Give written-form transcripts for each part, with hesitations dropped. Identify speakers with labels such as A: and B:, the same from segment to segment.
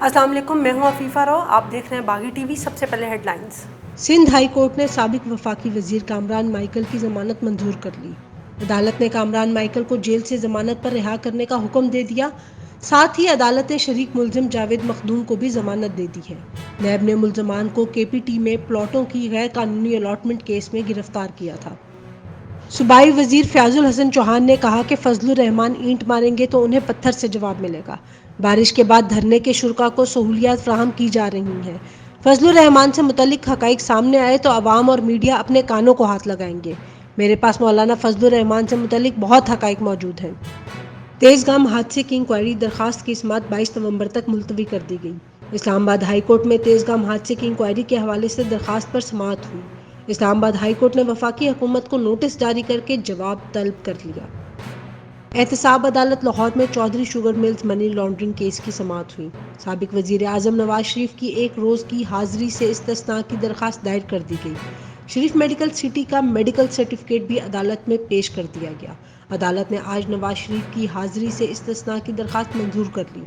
A: अस्सलाम वालेकुम, मैं हूं अफीफ़ा राव। आप देख रहे हैं बागी टीवी। सबसे पहले हेडलाइंस।
B: सिंध हाई कोर्ट ने साबिक वफाकी वजीर कामरान माइकल की जमानत मंजूर कर ली। अदालत ने कामरान माइकल को जेल से जमानत पर रिहा करने का हुक्म दे दिया। साथ ही अदालत ने शरीक मुलजिम जावेद मखदूम को भी जमानत दे दी है। नैब ने मुलजमान को केपीटी में प्लॉटों की गैर कानूनी अलॉटमेंट केस में गिरफ्तार किया था। सूबाई वजीर फयाजुल हसन चौहान ने कहा कि फजलुर रहमान ईंट मारेंगे तो उन्हें पत्थर से जवाब मिलेगा। बारिश के बाद धरने के शुरका को सहूलियात फराहम की जा रही हैं। फजलुर रहमान से मुतल्लिक हकाइक सामने आए तो अवाम और मीडिया अपने कानों को हाथ लगाएंगे। मेरे पास मौलाना फजलुर रहमान से मुतल्लिक बहुत हकाइक मौजूद हैं। तेजगाम हादसे की इंक्वायरी दरखास्त की समाअत 22 नवंबर तक मुलतवी कर दी गई। इस्लामाबाद हाई कोर्ट में तेजगाम हादसे की इंक्वायरी के हवाले से दरखास्त पर समाअत हुई। इस्लामाबाद हाई कोर्ट ने वफाकी हुकूमत को नोटिस जारी करके जवाब तलब कर लिया। एहतसाब अदालत लाहौर में Chaudhry sugar mills money laundering case की समाअत हुई। साबिक वजीर आजम नवाज शरीफ की एक रोज़ की हाजिरी से इस्तिस्ना की दरखास्त दायर कर दी गई। शरीफ मेडिकल सिटी का मेडिकल सर्टिफिकेट भी अदालत में पेश कर दिया गया। अदालत ने आज नवाज शरीफ की हाजिरी से इस्तिस्ना की दरखास्त मंजूर कर ली।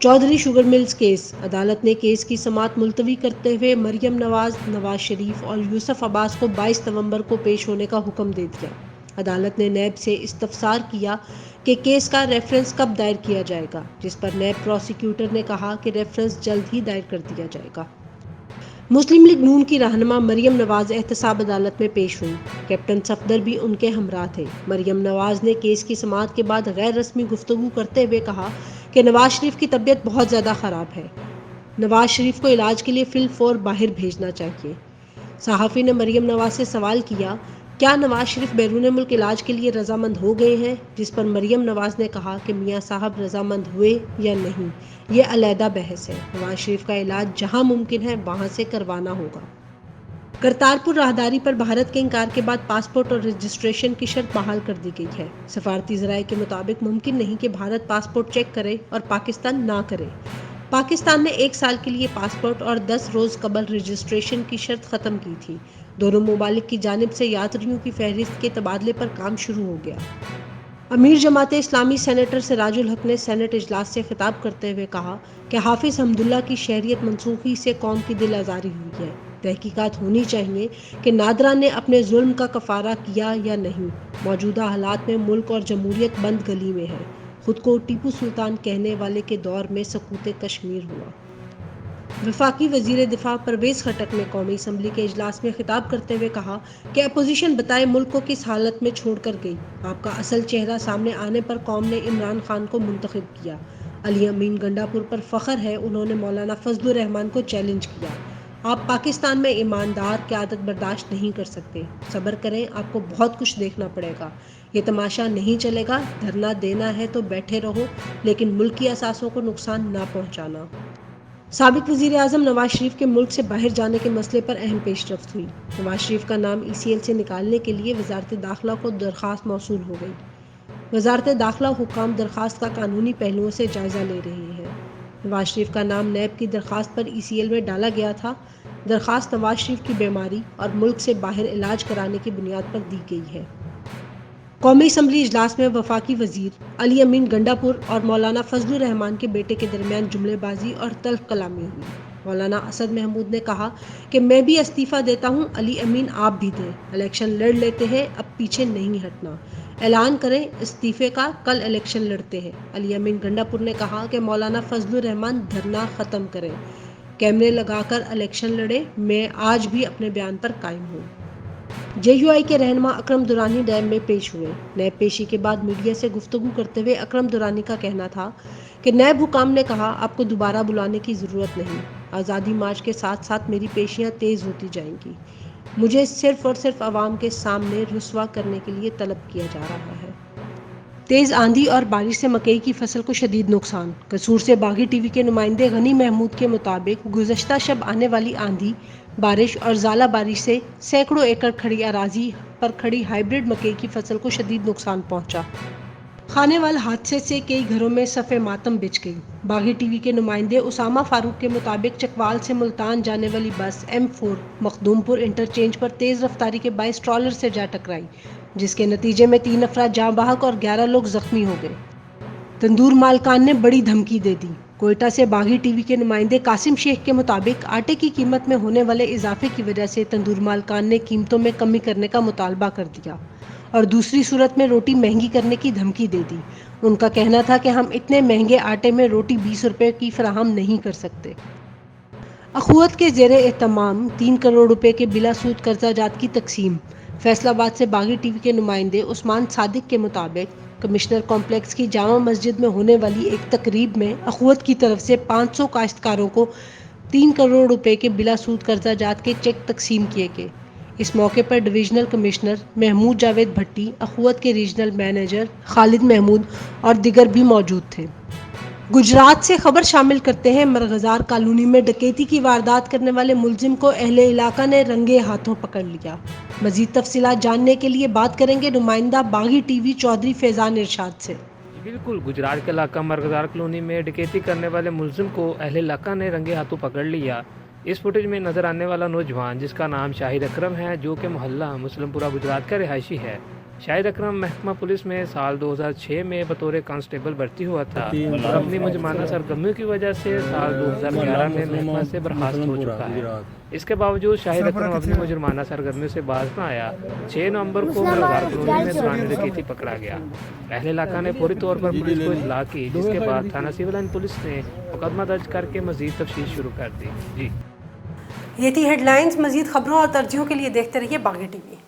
B: चौधरी शुगर मिल्स केस अदालत ने केस की समाअत मुलतवी करते हुए मरियम नवाज, नवाज शरीफ और यूसुफ अब्बास को 22 नवंबर को पेश होने का हुक्म दे दिया। अदालत ने नैब से इस्तफसार किया कि केस का रेफरेंस कब दायर किया जाएगा, जिस पर नैब प्रोसिक्यूटर ने कहा कि रेफरेंस जल्द ही दायर कर दिया जाएगा। मुस्लिम लीग नून की रहनुमा मरियम नवाज एहतसाब अदालत में पेश हुई। कैप्टन सफदर भी उनके हमरा थे। मरियम नवाज ने केस की समाअत के बाद गैर रस्मी गुफ्तगू करते हुए कहा कि नवाज शरीफ की तबीयत बहुत ज़्यादा ख़राब है। नवाज शरीफ को इलाज के लिए फिलफौर बाहर भेजना चाहिए। सहाफ़ी ने मरियम नवाज से सवाल किया, क्या नवाज शरीफ बैरून मुल्क इलाज के लिए रजामंद हो गए हैं, जिस पर मरियम नवाज ने कहा कि मियाँ साहब रजामंद हुए या नहीं, ये अलहदा बहस है। नवाज शरीफ का इलाज जहां मुमकिन है वहां से करवाना होगा। करतारपुर राहदारी पर भारत के इनकार के बाद पासपोर्ट और रजिस्ट्रेशन की शर्त बहाल कर दी गई है। सफारती ज़राए के मुताबिक मुमकिन नहीं कि भारत पासपोर्ट चेक करे और पाकिस्तान ना करे। पाकिस्तान ने 1 साल के लिए पासपोर्ट और 10 रोज़ कबल रजिस्ट्रेशन की शर्त ख़त्म की थी। दोनों मुमालिक की जानिब से यात्रियों की फहरिस्त के तबादले पर काम शुरू हो गया। अमीर जमात इस्लामी सेनेटर सिराजुल हक ने सेनेट इजलास से खिताब करते हुए कहा कि हाफिज हमदुल्ला की शहरियत मनसूखी से कौम की दिल आज़ारी हुई है। तहकीकात होनी चाहिए कि नादरा ने अपने जुल्म का कफारा किया या नहीं। मौजूदा हालात में मुल्क और जमहूरियत बंद गली में है। खुद को टीपू सुल्तान कहने वाले के दौर में सकूत कश्मीर हुआ। वफाकी वजीर दिफा परवेज़ खटक ने कौमी असम्बली के इजलास में खिताब करते हुए कहा कि अपोजिशन बताए मुल्क को किस हालत में छोड़ कर गई। आपका असल चेहरा सामने आने पर कौम ने इमरान खान को मुंतखब किया। अली अमीन गंडापुर पर फ़ख्र है, उन्होंने मौलाना फजलुर रहमान को चैलेंज किया। आप पाकिस्तान में ईमानदार क़यादत बर्दाश्त नहीं कर सकते। सब्र करें, आपको बहुत कुछ देखना पड़ेगा। ये तमाशा नहीं चलेगा। धरना देना है तो बैठे रहो, लेकिन मुल्क की असासों को नुकसान ना पहुँचाना। साबिक वज़ीर आज़म नवाज शरीफ के मुल्क से बाहर जाने के मसले पर अहम पेशरफ्त हुई। नवाज शरीफ का नाम ECL से निकालने के लिए वजारत दाखिला को दरख्वास्त मौसूल हो गई। वजारत दाखिला हुक्काम दरख्वास्त का कानूनी पहलुओं से जायज़ा ले रही है। नवाज शरीफ का नाम नैब की दरख्वास्त पर ECL में डाला गया था। दरख्वास्त नवाज शरीफ की बीमारी और मुल्क से बाहर इलाज कराने की बुनियाद पर दी गई है। कौमी असम्बली इजलास में वफाकी वजीर अली अमीन गंडापुर और मौलाना फजलुर रहमान के बेटे के दरमियान जुमलेबाजी और तल्ख कलामी हुई। मौलाना असद महमूद ने कहा कि मैं भी इस्तीफ़ा देता हूं, अली अमीन आप भी दें। इलेक्शन लड़ लेते हैं, अब पीछे नहीं हटना। ऐलान करें इस्तीफ़े का, कल इलेक्शन लड़ते हैं। अली अमीन गंडापुर ने कहा कि मौलाना फजलुर रहमान धरना ख़त्म करें, कैमरे लगाकर इलेक्शन लड़े। मैं आज भी अपने बयान पर कायम हूँ। JUI के रहनुमा अकरम दुरानी डैम में पेश हुए। नैब पेशी के बाद मीडिया से गुफ्तगू करते हुए अकरम दुरानी का कहना था कि नैब हुकाम ने कहा आपको दोबारा बुलाने की ज़रूरत नहीं। आज़ादी मार्च के साथ साथ मेरी पेशियाँ तेज़ होती जाएंगी। मुझे सिर्फ और सिर्फ आवाम के सामने रुस्वा करने के लिए तलब किया जा रहा है। तेज़ आंधी और बारिश से मकई की फसल को शदीद नुकसान। कसूर से बागी टीवी के नुमाइंदे गनी महमूद के मुताबिक गुज़श्ता शब आने वाली आंधी, बारिश और ज़ाला बारिश से सैकड़ों एकड़ खड़ी अराजी पर खड़ी हाइब्रिड मकई की फसल को शदीद नुकसान पहुंचा। खानेवाल हादसे से कई घरों में सफ़े मातम बिछ गई। बागी टीवी के नुमाइंदे उसामा फारूक के मुताबिक चकवाल से मुल्तान जाने वाली बस M4 मखदूमपुर इंटरचेंज पर तेज़ रफ्तारी के बाइस ट्रॉलर से जा टकराई, जिसके नतीजे में 3 अफराद जाँ बहक और 11 लोग जख्मी हो गए। तंदूर मालकान ने बड़ी धमकी दे दी। कोयटा से बागी टीवी के नुमाइंदे कासिम शेख के मुताबिक आटे की कीमत में होने वाले इजाफे की वजह से तंदूर मालकान ने कीमतों में कमी करने का मुतालबा कर दिया और दूसरी सूरत में रोटी महंगी करने की धमकी दे दी। उनका कहना था कि हम इतने महंगे आटे में रोटी 20 रुपए की फराहम नहीं कर सकते। अखुवत के ज़ेरे एहतमाम 3 करोड़ रुपए के बिला सूद कर्जा जात की तकसीम। फैसलाबाद से बागी टीवी के नुमाइंदे उस्मान सादिक के मुताबिक कमिश्नर कॉम्प्लेक्स की जामा मस्जिद में होने वाली एक तकरीब में अखुवत की तरफ से 500 काश्तकारों को 3 करोड़ रुपए के बिला सूद कर्जा जात के चेक तकसीम किए गए। इस मौके पर डिवीजनल कमिश्नर महमूद जावेद भट्टी, अखुवत के रीजनल मैनेजर खालिद महमूद और दिगर भी मौजूद थे। गुजरात से खबर शामिल करते हैं। मरगजार कॉलोनी में डकैती की वारदात करने वाले मुलजिम को अहले इलाका ने रंगे हाथों पकड़ लिया। मजीद तफसीलात जानने के लिए बात करेंगे नुमाइंदा बागी टीवी चौधरी फैजान इरशाद से।
C: बिल्कुल, गुजरात के इलाका मरगजार कॉलोनी में डकैती करने वाले मुलजिम को अहले इलाका ने रंगे हाथों पकड़ लिया। इस फुटेज में नजर आने वाला नौजवान, जिसका नाम शाहिद अकरम है, जो कि मोहल्ला मुस्लिमपुरा गुजरात का रिहायशी है। शाहिद अकरम महकमा पुलिस में साल 2006 में बतौर कांस्टेबल भर्ती हुआ था और अपनी मुजमाना सरगर्मियों की वजह से साल 2011 में महकमा से बर्खास्त हो चुका है। इसके बावजूद शाहिद अकरम अपनी मुजमाना सरगर्मियों से बाज न आया। 6 नवंबर को मरगजार कॉलोनी में दौरान डकैती पकड़ा गया। अहले इलाका ने फौरी तौर पर पुलिस को इतला की, जिसके बाद थाना सिविल लाइन पुलिस ने मुकदमा दर्ज करके मजीद तफ्तीश शुरू कर दी। जी,
A: ये थी हेडलाइंस। मजीद खबरों और तरजीहों के लिए देखते रहिए बागी टीवी।